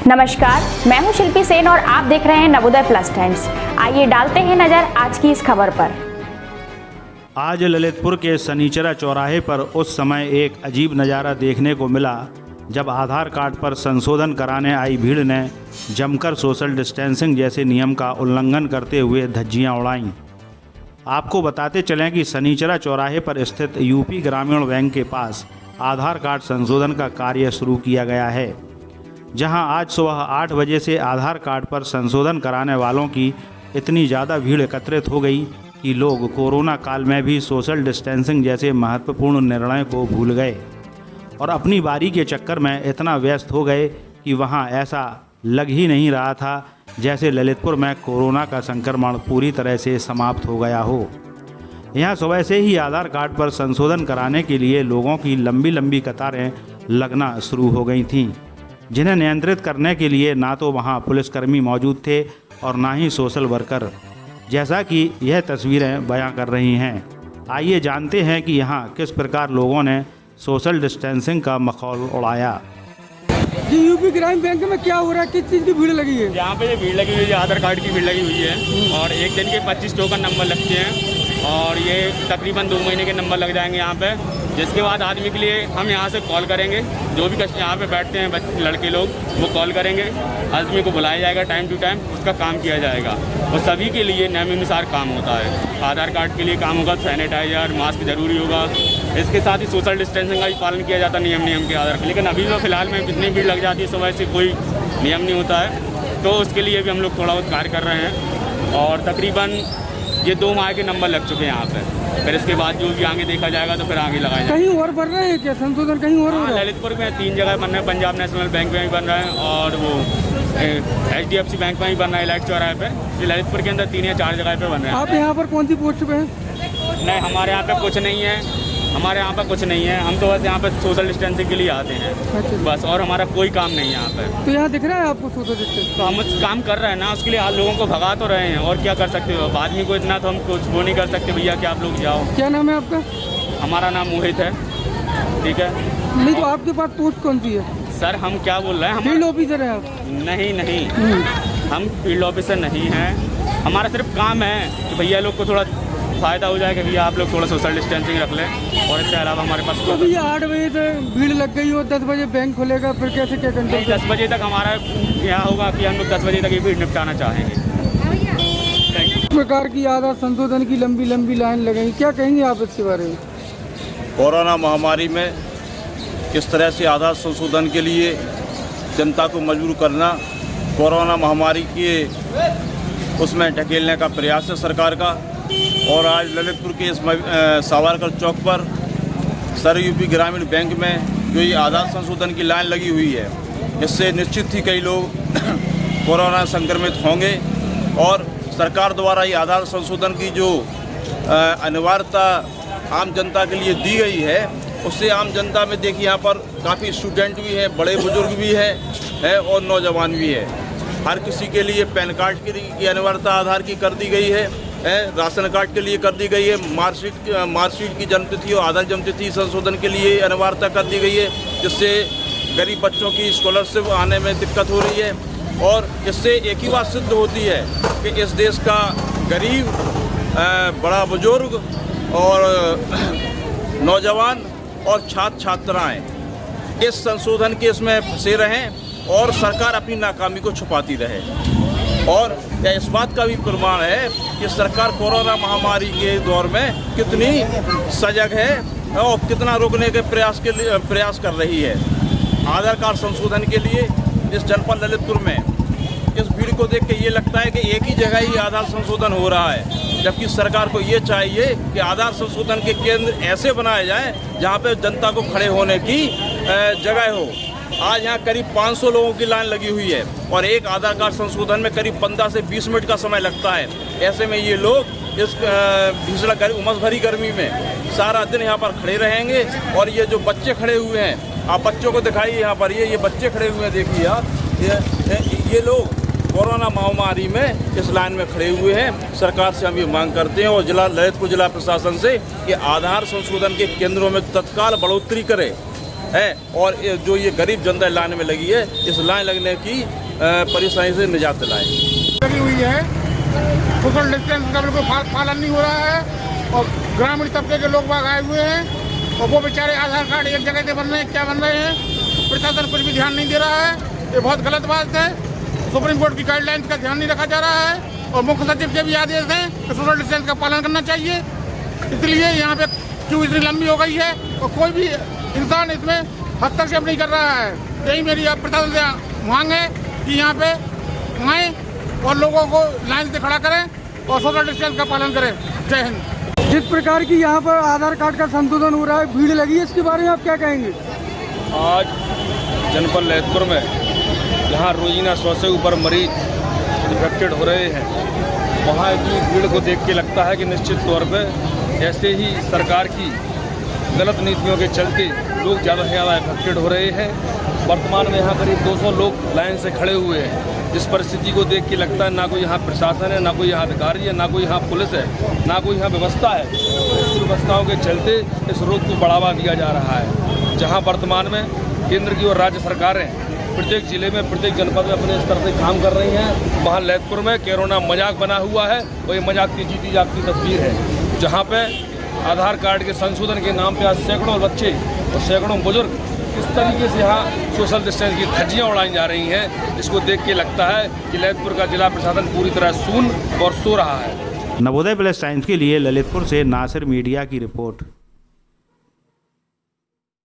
नमस्कार, मैं हूं शिल्पी सेन और आप देख रहे हैं नवोदय प्लस टाइम्स। आइए डालते हैं नजर आज की इस खबर पर। आज ललितपुर के सनीचरा चौराहे पर उस समय एक अजीब नज़ारा देखने को मिला जब आधार कार्ड पर संशोधन कराने आई भीड़ ने जमकर सोशल डिस्टेंसिंग जैसे नियम का उल्लंघन करते हुए धज्जियां उड़ाईं। आपको बताते चलें कि सनीचरा चौराहे पर स्थित यूपी ग्रामीण बैंक के पास आधार कार्ड संशोधन का कार्य शुरू किया गया है, जहां आज सुबह 8 बजे से आधार कार्ड पर संशोधन कराने वालों की इतनी ज़्यादा भीड़ एकत्रित हो गई कि लोग कोरोना काल में भी सोशल डिस्टेंसिंग जैसे महत्वपूर्ण निर्णय को भूल गए और अपनी बारी के चक्कर में इतना व्यस्त हो गए कि वहां ऐसा लग ही नहीं रहा था जैसे ललितपुर में कोरोना का संक्रमण पूरी तरह से समाप्त हो गया हो। यहाँ सुबह से ही आधार कार्ड पर संशोधन कराने के लिए लोगों की लंबी लंबी कतारें लगना शुरू हो गई थीं, जिन्हें नियंत्रित करने के लिए ना तो वहाँ पुलिसकर्मी मौजूद थे और ना ही सोशल वर्कर, जैसा कि यह तस्वीरें बयां कर रही हैं। आइए जानते हैं कि यहाँ किस प्रकार लोगों ने सोशल डिस्टेंसिंग का मखौल उड़ाया। जी, यूपी ग्रामीण बैंक में क्या हो रहा है, किस चीज़ की भीड़ लगी है? यहाँ पे भीड़ लगी हुई है, आधार कार्ड की भीड़ लगी हुई है और एक दिन के 25 टोकन नंबर लगते हैं और ये तकरीबन 2 महीने के नंबर लग जाएंगे यहाँ पे। जिसके बाद आदमी के लिए हम यहाँ से कॉल करेंगे, जो भी यहाँ पे बैठते हैं लड़के लोग वो कॉल करेंगे, आदमी को बुलाया जाएगा, टाइम टू टाइम उसका काम किया जाएगा और सभी के लिए नियमानुसार काम होता है। आधार कार्ड के लिए काम होगा, सैनिटाइजर मास्क जरूरी होगा, इसके साथ ही सोशल डिस्टेंसिंग का भी पालन किया जाता है नियम के आधार पर। लेकिन अभी तो फिलहाल में इतनी भीड़ लग जाती है, सुबह से कोई नियम नहीं होता है, तो उसके लिए भी हम लोग थोड़ा बहुत कार्य कर रहे हैं और तकरीबन ये 2 माह के नंबर लग चुके हैं यहाँ पे। फिर इसके बाद जो भी आगे देखा जाएगा तो फिर आगे लगाया जाएगा। कहीं और बन रहे हैं क्या संशोधन? कहीं और हो रहा है? ललितपुर में 3 जगह बन रहे हैं, पंजाब नेशनल बैंक में भी बन रहा है और वो HDFC बैंक में भी बन रहा है लाइट चौराहे पे। ये ललितपुर के अंदर 3 या 4 जगह पे बन रहे हैं। आप यहाँ पर कौन सी पोस्ट पे हैं? नहीं, हमारे यहाँ पे कुछ नहीं है, हमारे यहाँ पर कुछ नहीं है, हम तो बस यहाँ पे सोशल डिस्टेंसिंग के लिए आते हैं। अच्छा। बस, और हमारा कोई काम नहीं है यहाँ पे। तो यहाँ दिख रहा है आपको सोशल डिस्टेंस? तो हम काम कर रहे हैं ना, उसके लिए आप लोगों को भगा तो रहे हैं और क्या कर सकते हो। आदमी को इतना तो हम कुछ वो नहीं कर सकते भैया कि आप लोग जाओ। क्या नाम है आपका? हमारा नाम मोहित है। ठीक है। नहीं, तो आपके पास पोस्ट कौन सी है? सर हम क्या बोल रहे हैं, हम फील्ड ऑफिसर है आप? नहीं, हम फील्ड ऑफिसर नहीं हैं। हमारा सिर्फ काम है कि भैया लोग को थोड़ा फ़ायदा हो जाए कि भैया आप लोग थोड़ा सोशल डिस्टेंसिंग रख लें और इसके अलावा हमारे पास तो भैया 8 बजे से भीड़ लग गई हो, 10 बजे बैंक खुलेगा, फिर कैसे क्या कंट्रोल? नहीं, 10 बजे तक हमारा यहाँ होगा कि हम लोग 10 बजे तक ये भीड़ निपटाना चाहेंगे। इस प्रकार की आधार संशोधन की लंबी लंबी लाइन लगेंगी, क्या कहेंगे आप इसके बारे में? कोरोना महामारी में किस तरह से आधार संशोधन के लिए जनता को मजबूर करना, कोरोना महामारी के उसमें ढकेलने का प्रयास है सरकार का। और आज ललितपुर के इस सावरकर चौक पर सर यूपी ग्रामीण बैंक में जो ये आधार संशोधन की लाइन लगी हुई है, इससे निश्चित ही कई लोग कोरोना संक्रमित होंगे और सरकार द्वारा ये आधार संशोधन की जो अनिवार्यता आम जनता के लिए दी गई है, उससे आम जनता में देखिए यहाँ पर काफ़ी स्टूडेंट भी है, बड़े बुजुर्ग भी है और नौजवान भी है। हर किसी के लिए पैन कार्ड की अनिवार्यता आधार की कर दी गई है, राशन कार्ड के लिए कर दी गई है, मार्कशीट की जन्मतिथि और आधार जन्मतिथि संशोधन के लिए अनिवार्यता कर दी गई है, जिससे गरीब बच्चों की स्कॉलरशिप आने में दिक्कत हो रही है। और इससे एक ही बात सिद्ध होती है कि इस देश का गरीब, बड़ा बुजुर्ग और नौजवान और छात्र छात्राएँ इस संशोधन के इसमें फंसे रहें और सरकार अपनी नाकामी को छुपाती रहे। और यह इस बात का भी प्रमाण है कि सरकार कोरोना महामारी के दौर में कितनी सजग है और कितना रोकने के प्रयास कर रही है। आधार कार्ड संशोधन के लिए इस जनपद ललितपुर में इस भीड़ को देख के ये लगता है कि एक ही जगह ही आधार संशोधन हो रहा है, जबकि सरकार को ये चाहिए कि आधार संशोधन के केंद्र ऐसे बनाए जाएं जहाँ पे जनता को खड़े होने की जगह हो। आज यहाँ करीब 500 लोगों की लाइन लगी हुई है और एक आधार कार्ड संशोधन में करीब 15 से 20 मिनट का समय लगता है। ऐसे में ये लोग इस भीषण उमस भरी गर्मी में सारा दिन यहाँ पर खड़े रहेंगे। और ये जो बच्चे खड़े हुए हैं, आप बच्चों को दिखाइए यहाँ पर, ये बच्चे खड़े हुए हैं, देखिए आप, ये लोग कोरोना महामारी में इस लाइन में खड़े हुए हैं। सरकार से हम ये मांग करते हैं और ललितपुर जिला प्रशासन से कि आधार संशोधन के केंद्रों में तत्काल बढ़ोतरी करे है। और जो ये गरीब जनता लाइन में लगी है, इस लाइन लगने की परेशानी से निजात दिलाएं। लगी हुई है, सोशल डिस्टेंस का बिल्कुल पालन नहीं हो रहा है और ग्रामीण तबके के लोग बाग आए हुए हैं और वो बेचारे आधार कार्ड एक जगह से बन रहे हैं, क्या बन रहे हैं, प्रशासन कुछ भी ध्यान नहीं दे रहा है। ये बहुत गलत बात है। सुप्रीम कोर्ट की गाइडलाइंस का ध्यान नहीं रखा जा रहा है और मुख्य सचिव के भी आदेश हैं कि सोशल डिस्टेंस का पालन करना चाहिए। इसलिए यहाँ पे क्यों इतनी लंबी हो गई है और कोई भी इंसान इसमें हस्तक्षेप नहीं कर रहा है। यही मेरी प्रशासन से मांग है कि यहाँ पे आए और लोगों को लाइन से खड़ा करें और सोशल डिस्टेंस का पालन करें। जय हिंद। जिस प्रकार की यहाँ पर आधार कार्ड का संशोधन हो रहा है, भीड़ लगी है, इसके बारे में आप क्या कहेंगे? आज जनपद ललितपुर में जहाँ रोजीना 100 से ऊपर मरीज इन्फेक्टेड हो रहे हैं, वहाँ इतनी भीड़ को देख के लगता है कि निश्चित तौर पर ऐसे ही सरकार की गलत नीतियों के चलते लोग ज़्यादा से ज़्यादा इन्फेक्टेड हो रहे हैं। वर्तमान में यहाँ करीब 200 लोग लाइन से खड़े हुए हैं। इस परिस्थिति को देख के लगता है ना कोई यहाँ प्रशासन है, ना कोई यहाँ अधिकारी है, ना कोई यहाँ पुलिस है, ना कोई यहाँ व्यवस्था है। इस व्यवस्थाओं के चलते इस रोग को बढ़ावा दिया जा रहा है। जहाँ वर्तमान में केंद्र की और राज्य सरकारें प्रत्येक जिले में, प्रत्येक जनपद में अपने स्तर से काम कर रही हैं, वहाँ ललितपुर में कोरोना मजाक बना हुआ है और ये मजाक की जीती जागती तस्वीर है। जहाँ पे आधार कार्ड के संशोधन के नाम पे आज सैकड़ों बच्चे और सैकड़ों बुजुर्ग इस तरीके से यहाँ सोशल डिस्टेंस की धज्जियाँ उड़ाई जा रही हैं, जिसको देख के लगता है कि ललितपुर का जिला प्रशासन पूरी तरह सून और सो रहा है। नवोदय प्लस टाइम्स के लिए ललितपुर से नासिर मीडिया की रिपोर्ट।